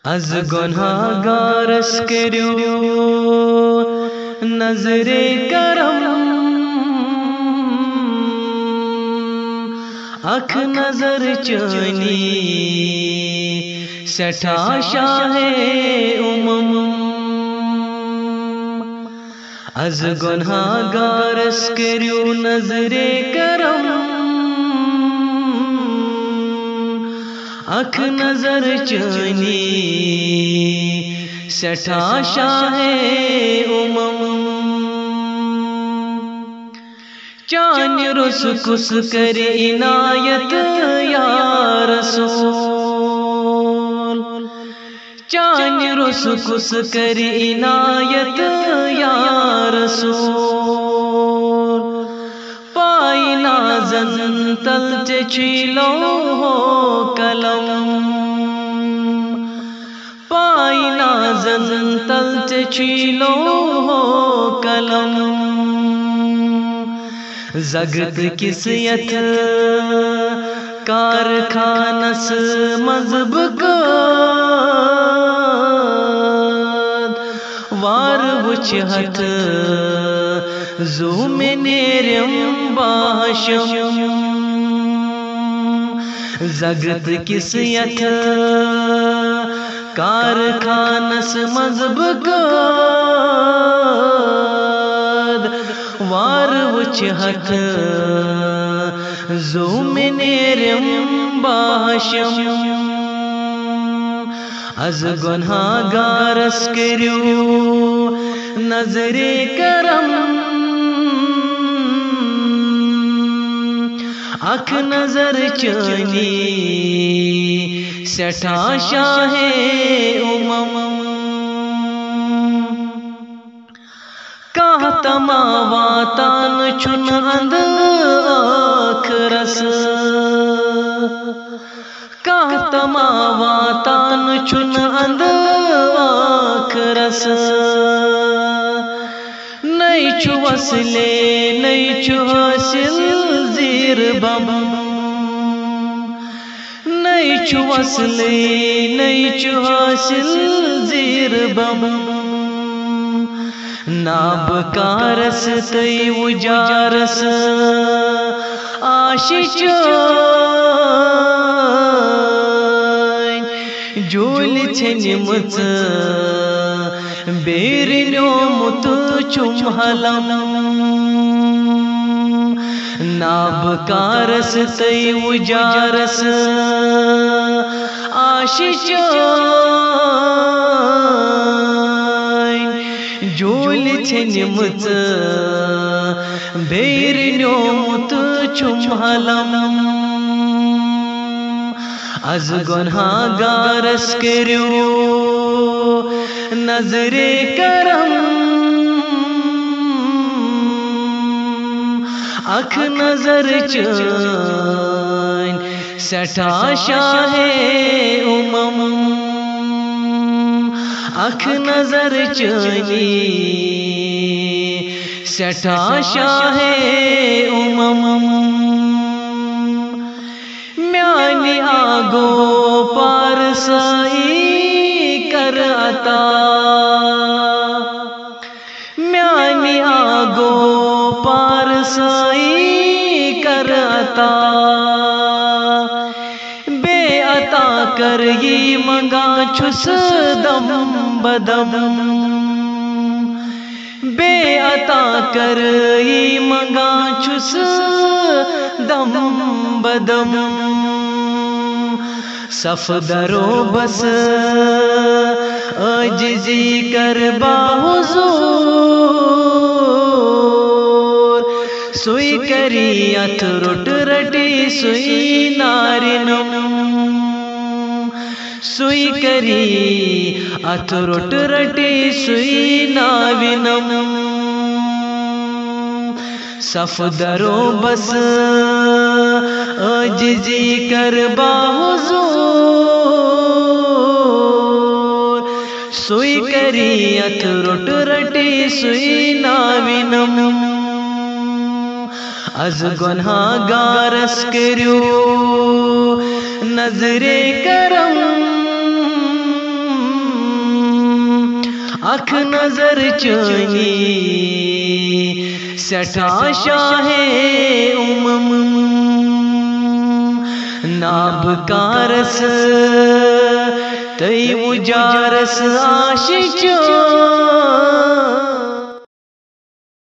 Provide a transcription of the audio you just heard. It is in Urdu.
از گناہگارس کریو نظر کرم اکھ نظر چانی سٹھا شاہ از گناہگارس کریو نظر کرم اکھ نظر چانی سٹھا شاہ چان رس کس کر عنایت یا رسول چان رس کس کر عنایت یا رسول پائی نازن تل چیلو ہو کلم پائی نازن تل چیلو ہو کلم زگت کسیت کارخانس مذہب کا وار وچہت زوم نیرم باشم زگت کسیت کارخانس مذہب کا وار وچہت زوم نیرم باشم از گناہگارس کریو نظر کرم اکھ نظر چانی سٹھا شاہ کہا تماواتان چن اند آکھ رس کہا تماواتان چن اند آکھ رس نئی چھو وصلے نئی چھو حاصل زیر بم نئی چھو وصلے نئی چھو حاصل زیر بم ناب کارس تی وجارس آشچ جول چھنمت بیرنیو مت چم حلم ناب کارس تی وجارس آشچ جول چھنمت بیرنیو مت چم حلم از گناہگارس کریو نظر کرم اکھ نظر چان سٹھا شاہ اکھ نظر چانی سٹھا شاہ میانی آگو پارسائی کر عطا میانی آگو پارسائی کر عطا بے عطا کر یہ منگا چھس دم بدم بے عطا کر یہ منگا چھس دم بدم صف درو بس عاجزی کر با حضور سوئی کری اتھ رٹ رٹی سوئی نارنم سوئی کری اتھ رٹ رٹی سوئی ناوینم صف درو بس عاجزی کر با حضور سوئی کری اتھ رٹ رٹی سوئی ناوینم از گناہگارس کریو نظر کرم اکھ نظر چانی سٹھا شاہ ناب کارس تی مجارس عاشق